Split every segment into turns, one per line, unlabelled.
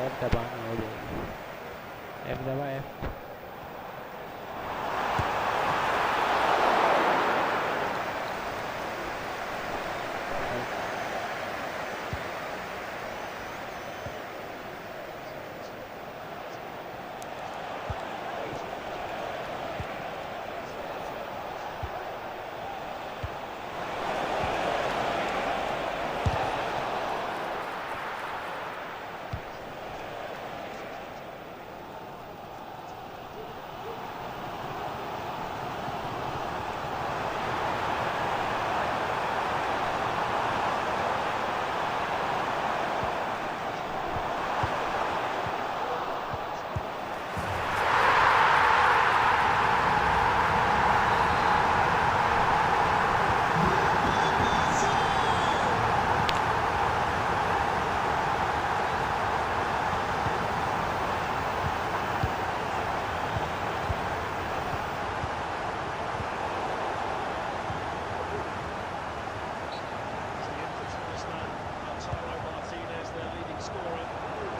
F दबाना हो जाएगा F दबा F
Lautaro Martinez, their leading scorer,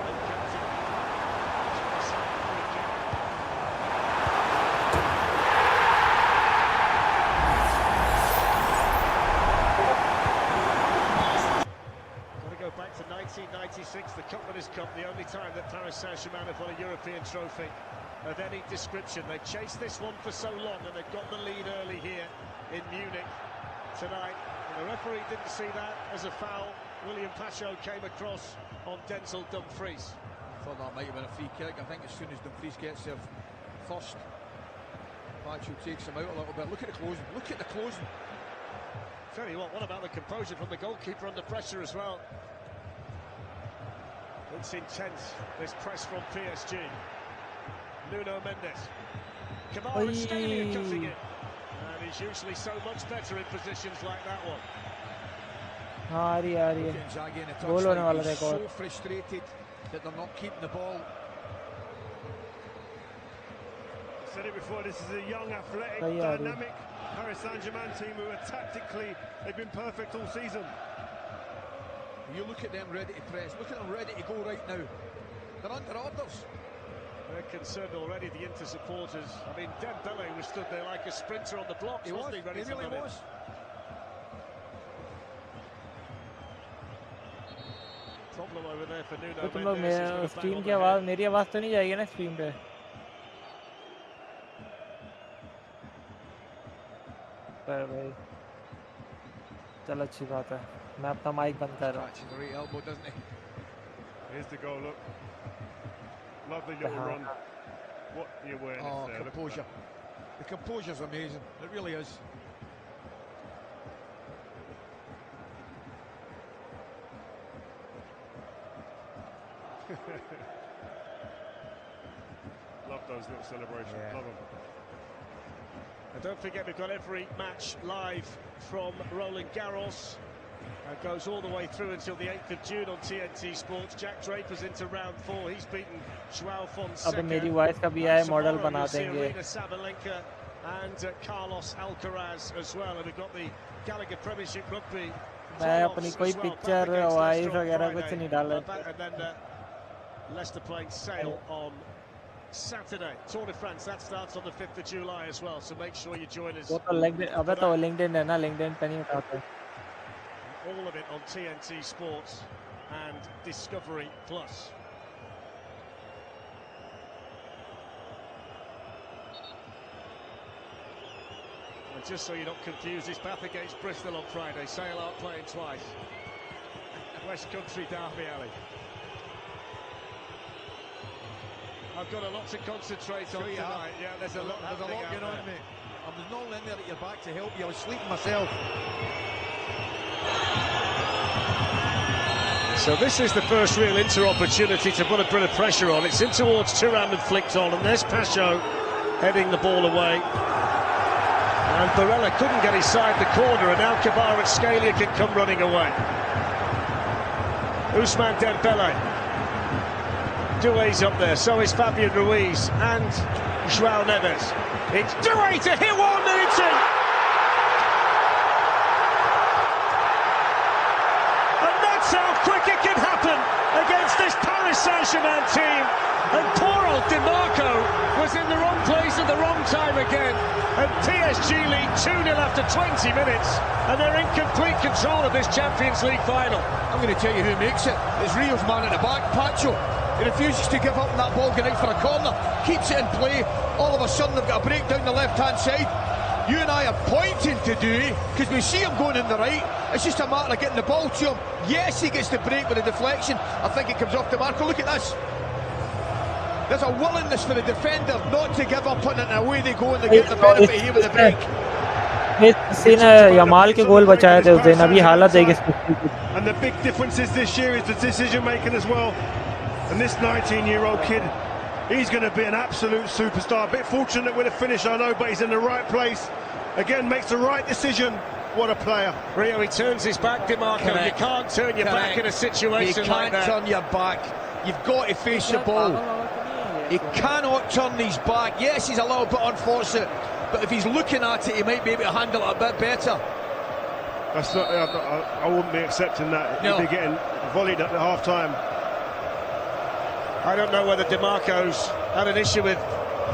and captain. Got to go back to 1996, the Cup Winners' Cup, the only time that Paris Saint-Germain have won a European trophy of any description. They chased this one for so long, and they've got the lead early here in Munich tonight. And the referee didn't see that as a foul. William Pacho came across on Denzel Dumfries.
I thought that might have been a free kick. I think as soon as Dumfries gets there first, Pacho takes him out a little bit. Look at the closing, look at the closing.
Tell you what about the composure from the goalkeeper under pressure as well? It's intense, this press from PSG. Nuno Mendes. Kvaratskhelia cutting in. And he's usually so much better in positions like that one.
हाँ आ रही है गोल होने वाला था एक और
So frustrated that they're not keeping the ball.
I said it before, this is a young, athletic, dynamic Paris Saint-Germain team who are tactically, they've been perfect all season.
You look at them ready to press, look at them ready to go right now. They're under orders.
They're concerned already, the Inter supporters. I mean, Dembele was stood there like a sprinter on the blocks, wasn't he? Ready
He really was.
Problem over there for Nuno
तो तुम लोग
Mendes.
Stream की आवाज़ मेरी आवाज़ तो नहीं जाएगी ना स्ट्रीम पे पर भाई चलो अच्छी बात है मैं अपना माइक बंद कर रहा हूँ
Catching the right elbow, doesn't he?
Here's the goal, look. Lovely little run. What the awareness there.
Composure. The composure's amazing, it really is.
Love those little celebrations, love them.
And don't forget, we've got every match live from Roland Garros. It goes all the way through until the 8th of June on TNT Sports. Jack Draper's into round 4. He's beaten Joao Fonseca.
अब मेरी voice का भी आए model बना देंगे
Sabalenka and Carlos Alcaraz as well. And we've got the Gallagher Premiership Rugby.
मैं अपनी कोई पिक्चर वॉइस वगैरह कुछ नहीं डाल रहा
And then Leicester playing Sale on Saturday. Tour de France, that starts on the 5th of July as well, so make sure you join us.
वो तो LinkedIn अबे तो LinkedIn है ना LinkedIn पे नहीं उठाते
All of it on TNT Sports and Discovery Plus. And just so you're not confused, it's Bath against Bristol on Friday. Sale aren't playing twice. West Country Derby Alley. I've got a lot to concentrate on tonight. Yeah, there's a lot going on,
mate. I was not in there at your back to help you. I was sleeping myself.
So this is the first real Inter opportunity to put a bit of pressure on. It's in towards Thuram and flicked on, and there's Pacho heading the ball away. And Barella couldn't get inside the corner, and now Kvaratskhelia can come running away. Ousmane Dembele. Doué's up there, so is Fabian Ruiz and João Neves. It's Doué to hit one, and it's in! And that's how quick it can happen against this Paris Saint-Germain team. And poor old DiMarco was in the wrong place at the wrong time again. And PSG lead 2-0 after 20 minutes. And they're in complete control of this Champions League final.
I'm going to tell you who makes it. It's Rio's man at the back, Pacho. He refuses to give up on that ball, going out for a corner, keeps it in play. All of a sudden they've got a break down the left-hand side. You and I are pointing to Dewey, because we see him going in the right. It's just a matter of getting the ball to him. Yes, he gets the break with a deflection. I think it comes off DiMarco. Look at this. There's a willingness for the defender not to give up on it, and away they go, and they get the benefit here with the break.
And the big differences this year is the decision making as well. And this 19-year-old kid, he's going to be an absolute superstar. A bit fortunate with the finish, I know, but he's in the right place. Again, makes the right decision. What a player.
Rio, he turns his back, DiMarco. Correct. You can't turn your back in a situation like that.
You can't turn your back. You've got to face the ball. He cannot turn his back. Yes, he's a little bit unfortunate, but if he's looking at it, he might be able to handle it a bit better.
That's not, I wouldn't be accepting that.
No.
He'd be getting volleyed at the half-time.
I don't know whether DiMarco's had an issue with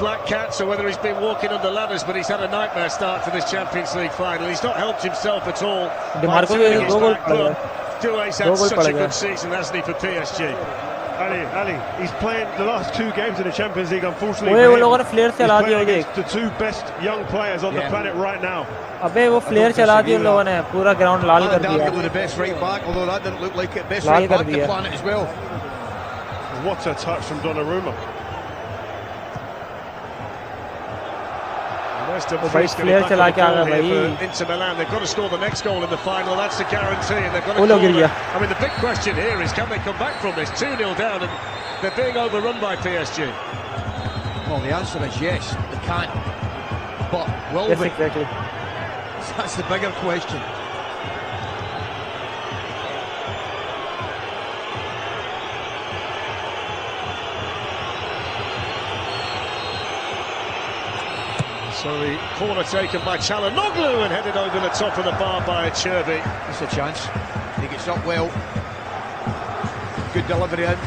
black cats or whether he's been walking under ladders, but he's had a nightmare start to this Champions League final. He's not helped himself at all.
DiMarco
Douay's had such a good season, hasn't he, for PSG?
Ali, he's playing the last two games in the Champions League, unfortunately.
He's
playing against the two best young players on the planet right now.
अबे वो flare चला दी उन लोगों ने पूरा ground लाल कर दिया
the best right back, although that didn't look like it. Best right back on the planet as well.
What a touch from Donnarumma.
Player चला के आ गया भाई.
Inter Milan, they've got to score the next goal in the final. That's the guarantee, and they've got to. I mean, the big question here is, can they come back from this 2-0 down, and they're being overrun by PSG?
Well, the answer is yes, they can. But will
yes,
we?
Exactly.
That's the bigger question.
So the corner taken by Çalhanoğlu and headed over the top of the bar by Cherby.
It's a chance. He gets up well. Good delivery in.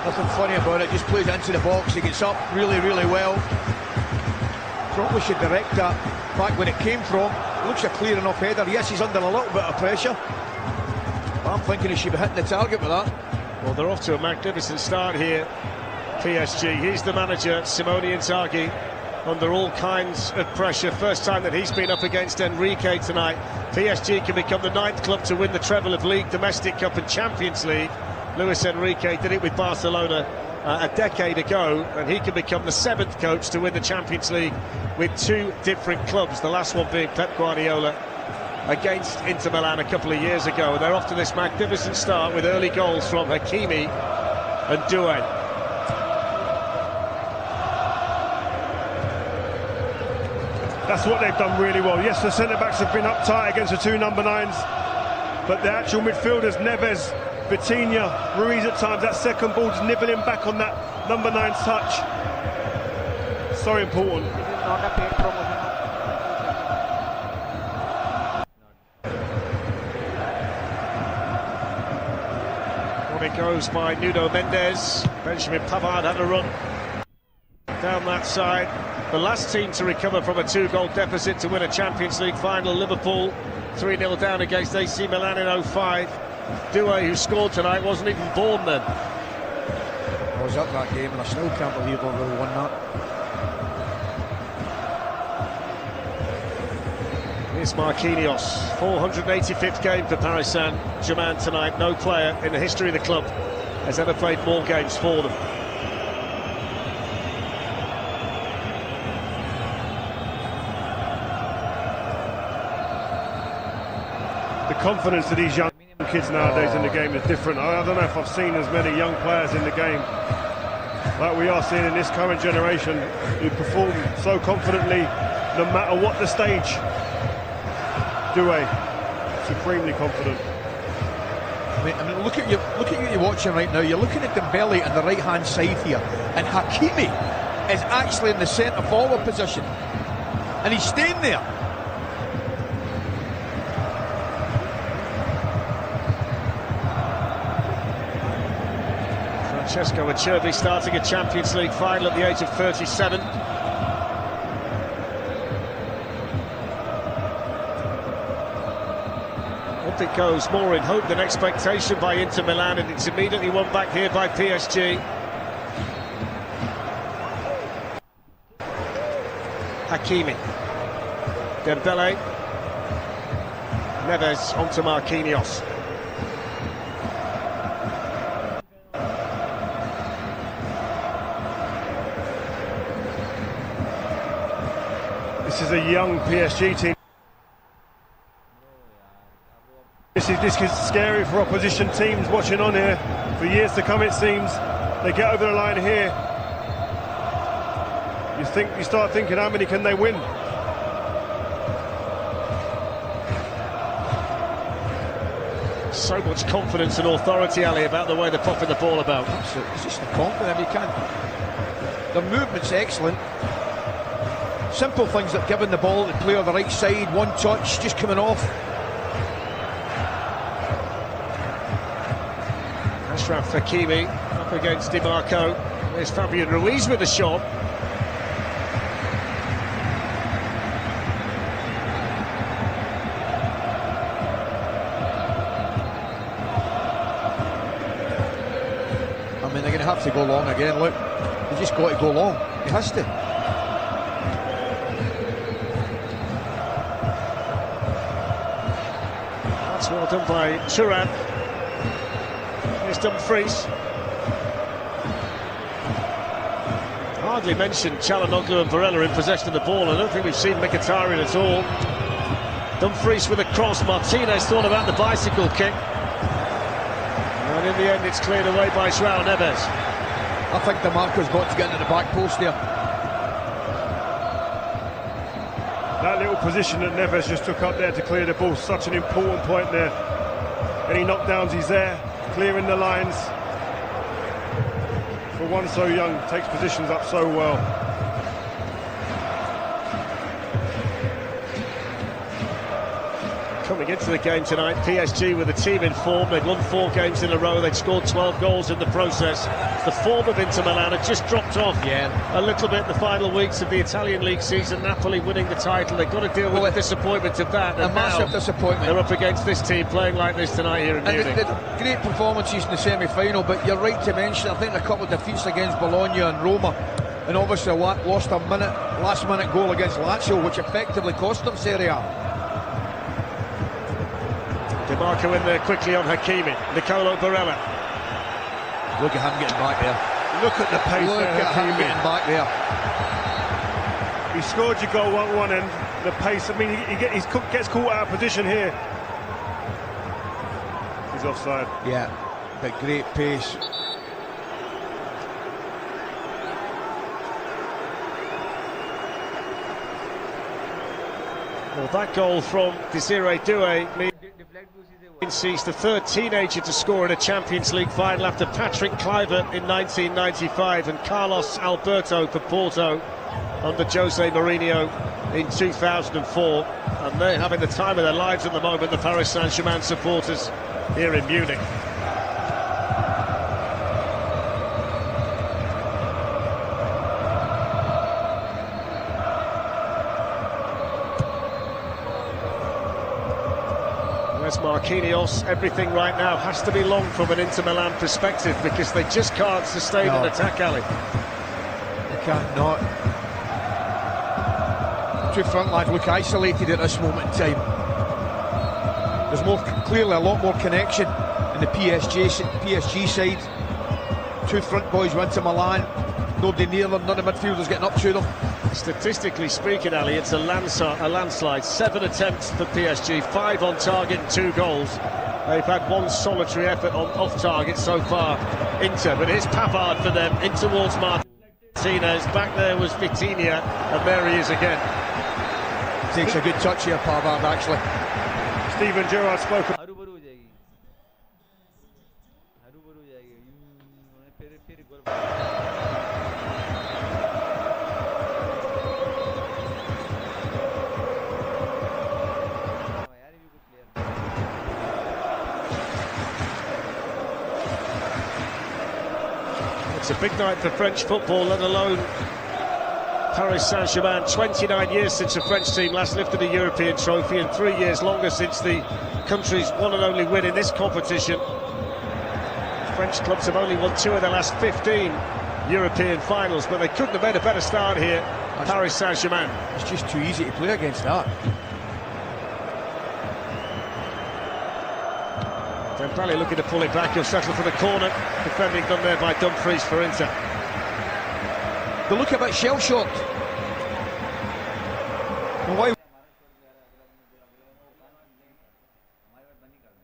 Nothing funny about it. Just plays into the box. He gets up really, really well. Probably should direct that back where it came from. Looks a clear enough header. Yes, he's under a little bit of pressure. But I'm thinking he should be hitting the target with that.
Well, they're off to a magnificent start here, PSG. He's the manager, Simone Inzaghi, under all kinds of pressure. First time that he's been up against Enrique tonight. PSG can become the 9th club to win the treble of League, Domestic Cup and Champions League. Luis Enrique did it with Barcelona a decade ago, and he can become the 7th coach to win the Champions League with 2 different clubs, the last one being Pep Guardiola against Inter Milan a couple of years ago. And they're off to this magnificent start with early goals from Hakimi and Douay.
That's what they've done really well. Yes, the centre-backs have been uptight against the 2 number 9s, but the actual midfielders, Neves, Vitinha, Ruiz at times, that second ball just nibbling back on that number 9's touch. So important.
On it goes by Nuno Mendes. Benjamin Pavard had a run down that side. The last team to recover from a 2-goal deficit to win a Champions League final, Liverpool, 3-0 down against AC Milan in 05. Douay, who scored tonight, wasn't even born then.
I was at that game and I still can't believe we won that.
Here's Marquinhos, 485th game for Paris Saint-Germain tonight. No player in the history of the club has ever played more games for them.
The confidence of these young kids nowadays in the game is different. I don't know if I've seen as many young players in the game like we are seeing in this current generation, who perform so confidently no matter what the stage. Douay, supremely confident.
I mean, look at you you're watching right now. You're looking at Dembele on the right-hand side here, and Hakimi is actually in the centre forward position, and he's staying there.
Francesco Acerbi starting a Champions League final at the age of 37. Up it goes, more in hope than expectation by Inter Milan, and it's immediately won back here by PSG. Hakimi, Dembele, Neves onto Marquinhos.
This is a young PSG team. This is scary for opposition teams watching on here. For years to come, it seems. They get over the line here. You start thinking, how many can they win?
So much confidence and authority, Ali, about the way they're popping the ball about.
Absolutely, it's just the confidence. You can't. Their movement's excellent. Simple things like giving the ball to the player on the right side, one touch, just coming off.
Ashraf Hakimi up against Di Marco. There's Fabian Ruiz with the shot.
I mean, they're going to have to go long again. Look, they just got to go long. He has to.
That's well done by Thuram. Here's Dumfries. Hardly mentioned Çalhanoğlu and Varela in possession of the ball. I don't think we've seen Mkhitaryan at all. Dumfries with a cross. Martinez thought about the bicycle kick. And in the end, it's cleared away by João Neves.
I think Di Marco's got to get into the back post there.
That little position that Neves just took up there to clear the ball, such an important point there. Any knockdowns, he's there, clearing the lines. For one so young, takes positions up so well.
Coming into the game tonight, PSG with a team in form. They'd won 4 games in a row. They'd scored 12 goals in the process. The form of Inter Milan had just dropped off a little bit in the final weeks of the Italian league season. Napoli winning the title. They've got to deal with the disappointment of that.
A massive disappointment.
They're up against this team playing like this tonight here in Munich.
Great performances in the semi-final, but you're right to mention, I think a couple of defeats against Bologna and Roma, and obviously lost a last-minute goal against Lazio, which effectively cost them Serie A.
Di Marco in there quickly on Hakimi. Nicolo Barella.
Look at him getting back there.
Look at the pace
Look
there,
at him getting back there.
He scored your goal at one end. The pace, I mean, he gets caught out of position here. He's offside.
Yeah, but great pace.
Well, that goal from Desiree Doué means the third teenager to score in a Champions League final after Patrick Kluivert in 1995 and Carlos Alberto for Porto under Jose Mourinho in 2004. And they're having the time of their lives at the moment, the Paris Saint-Germain supporters here in Munich. There's Marquinhos. Everything right now has to be long from an Inter Milan perspective because they just can't sustain an attack, Ali.
They can't not. Two front lines look isolated at this moment in time. There's clearly a lot more connection in the PSG side. Two front boys went to Milan. Nobody near them, none of the midfielders getting up to them.
Statistically speaking, Ali, it's a landslide. 7 attempts for PSG, 5 on target and 2 goals. They've had 1 solitary effort on off target so far, Inter, but here's Pavard for them, in towards Martinez. Back there was Vitinha, and there he is again.
Takes a good touch here, Pavard, actually.
Steven Gerrard spoke about
It's a big night for French football, let alone Paris Saint-Germain. 29 years since the French team last lifted a European trophy, and 3 years longer since the country's one and only win in this competition. French clubs have only won 2 of their last 15 European finals, but they couldn't have made a better start here. Paris Saint-Germain.
It's just too easy to play against that.
Dembele looking to pull it back, he'll settle for the corner. Defending done there by Dumfries for Inter.
They look a bit shell-shocked. Why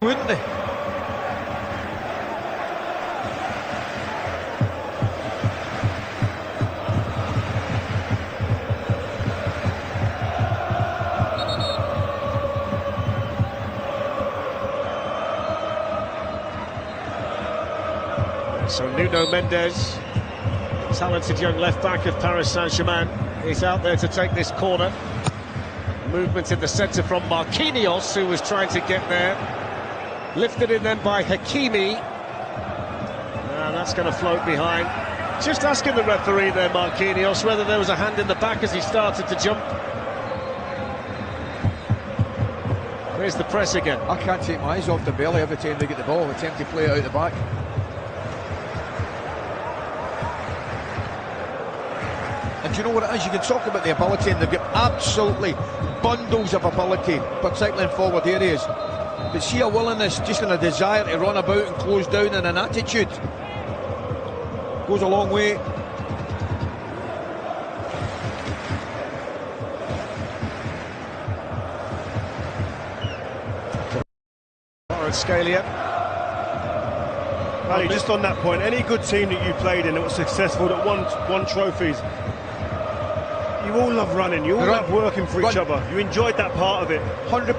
wouldn't they?
So Nuno Mendes, talented young left-back of Paris Saint-Germain, is out there to take this corner. Movement in the centre from Marquinhos, who was trying to get there. Lifted in then by Hakimi. And that's going to float behind. Just asking the referee there, Marquinhos, whether there was a hand in the back as he started to jump. Here's the press again.
I can't take my eyes off the belly every time they get the ball, attempt to play it out the back. And do you know what it is? You can talk about the ability, and they've got absolutely bundles of ability, particularly in forward areas. But see a willingness, just in a desire to run about and close down, and an attitude goes a long way.
Scalia.
Ali, just on that point, any good team that you played in that was successful, that won trophies, you all love running, you all love working for each other. You enjoyed that part of it.
100%.